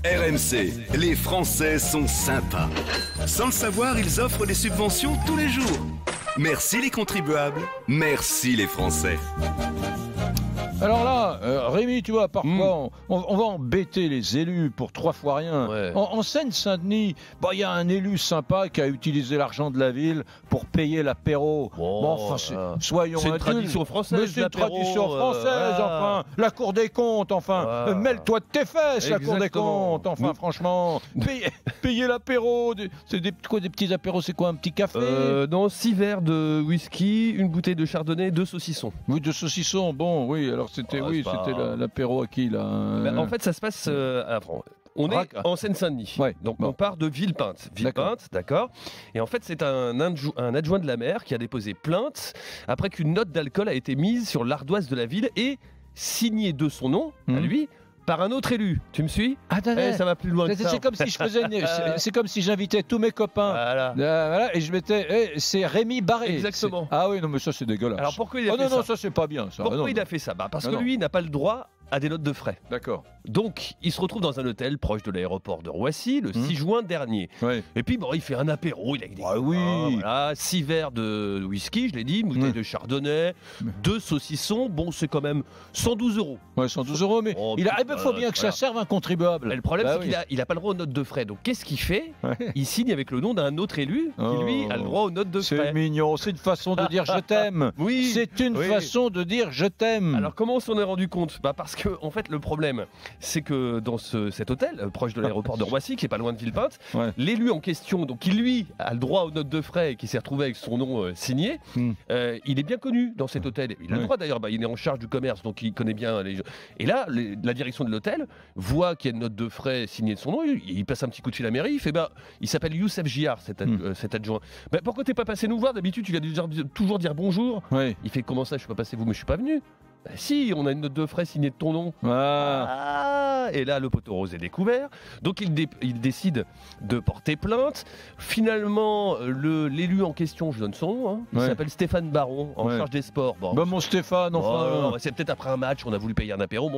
RMC, les Français sont sympas. Sans le savoir, ils offrent des subventions tous les jours. Merci les contribuables, merci les Français. Alors là, Rémi, tu vois, parfois, on va embêter les élus pour 3 fois rien. Ouais. En Seine-Saint-Denis, il y a un élu sympa qui a utilisé l'argent de la ville pour payer l'apéro. Soyons c'est une adultes. tradition française. Mais c'est une l'apéro, tradition française, enfin. La Cour des comptes, enfin. Mêle-toi de tes fesses, la Cour des comptes, enfin, franchement. Payer l'apéro. C'est des petits apéros, c'est quoi, un petit café Non, 6 verres de whisky, une bouteille de chardonnay, 2 saucissons. Oui, de saucissons, bon, oui. Alors c'était l'apéro à qui, là En fait, ça se passe avant. On est en Seine-Saint-Denis. Ouais, donc on part de Villepinte. Villepinte, d'accord. Et en fait, c'est un adjoint de la maire qui a déposé plainte après qu'une note d'alcool a été mise sur l'ardoise de la ville et signée de son nom, à lui, par un autre élu. Tu me suis ? Ça va plus loin que ça. C'est comme si je faisais c'est comme si j'invitais tous mes copains. Voilà, et je mettais c'est Rémi Barré. Exactement. Ah oui, non mais ça c'est dégueulasse. Alors pourquoi il a fait ça ? Non, ça c'est pas bien ça. Pourquoi il a fait ça ? Parce que lui, il n'a pas le droit à des notes de frais. D'accord. Donc, il se retrouve dans un hôtel proche de l'aéroport de Roissy le 6 juin dernier. Ouais. Et puis, il fait un apéro. Il a des 6 verres de whisky, je l'ai dit, une bouteille de chardonnay, 2 saucissons. Bon, c'est quand même 112 €. Ouais, 112 €, mais il faut bien que ça serve un contribuable. Mais le problème, c'est qu'il n'a pas le droit aux notes de frais. Donc, qu'est-ce qu'il fait ? Il signe avec le nom d'un autre élu qui, lui, a le droit aux notes de frais. C'est mignon, c'est une façon de dire je t'aime. Oui. C'est une façon de dire je t'aime. Alors, comment on s'en est rendu compte ? Parce que, en fait, le problème, c'est que dans cet hôtel, proche de l'aéroport de Roissy, qui est pas loin de Villepinte, l'élu en question, donc qui lui a le droit aux notes de frais et qui s'est retrouvé avec son nom signé, il est bien connu dans cet hôtel. Il a le droit d'ailleurs, il est en charge du commerce, donc il connaît bien les gens. Et là, la direction de l'hôtel voit qu'il y a une note de frais signée de son nom, il passe un petit coup de fil à la mairie, il s'appelle Youssef Giard, cet adjoint. Pourquoi t'es pas passé nous voir ? D'habitude, tu viens toujours dire bonjour. Il fait comment ça, je suis pas passé vous, mais je suis pas venu. Si, on a une note de frais signée de ton nom. Et là, le poteau rose est découvert. Donc, il décide de porter plainte. Finalement, l'élu en question, je donne son nom, il s'appelle Stéphane Baron, en charge des sports. Mon Stéphane, enfin. C'est peut-être après un match, on a voulu payer un apéro.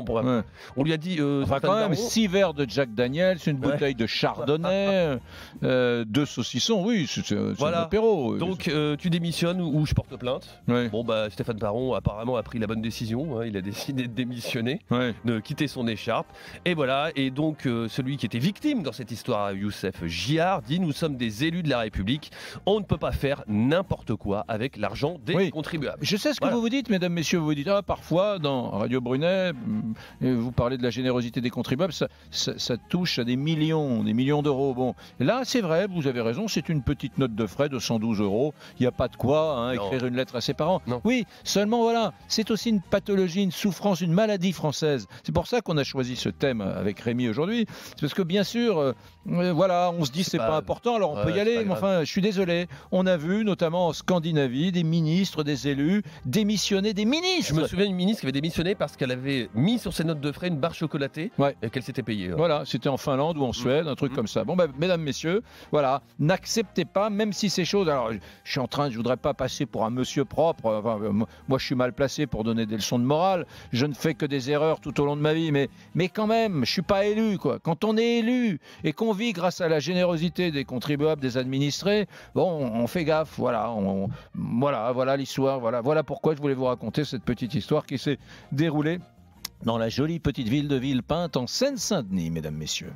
On lui a dit... quand même, 6 verres de Jack Daniels, une bouteille de chardonnay, 2 saucissons, oui, c'est un apéro. Donc, tu démissionnes ou je porte plainte. Stéphane Baron, apparemment, a pris la bonne décision. Il a décidé de démissionner, de quitter son écharpe. Et voilà, et donc celui qui était victime dans cette histoire, Youssef Giard, dit: nous sommes des élus de la République, on ne peut pas faire n'importe quoi avec l'argent des contribuables. Je sais ce que vous vous dites, mesdames, messieurs, vous vous dites, parfois dans Radio Brunet, vous parlez de la générosité des contribuables, ça touche à des millions d'euros. Bon, là c'est vrai, vous avez raison, c'est une petite note de frais de 112 €, il n'y a pas de quoi écrire une lettre à ses parents. Non. Oui, seulement voilà, c'est aussi une pathologie, une souffrance, une maladie française. C'est pour ça qu'on a choisi ce thème avec Rémi aujourd'hui. C'est parce que bien sûr, on se dit c'est pas important, alors on peut y aller, mais enfin, je suis désolé. On a vu, notamment en Scandinavie, des ministres, des élus démissionner, des ministres. Je me souviens d'une ministre qui avait démissionné parce qu'elle avait mis sur ses notes de frais une barre chocolatée et qu'elle s'était payée. Voilà, c'était en Finlande ou en Suède, un truc comme ça. Bon, mesdames, messieurs, voilà, n'acceptez pas, même si ces choses. Alors, je voudrais pas passer pour un monsieur propre. Enfin, moi, je suis mal placé pour donner des leçons de morale. Je ne fais que des erreurs tout au long de ma vie, mais quand même, je suis pas élu, quoi. Quand on est élu et qu'on vit grâce à la générosité des contribuables, des administrés, on fait gaffe. Voilà, voilà l'histoire. Voilà pourquoi je voulais vous raconter cette petite histoire qui s'est déroulée dans la jolie petite ville de Villepinte en Seine-Saint-Denis, mesdames, messieurs.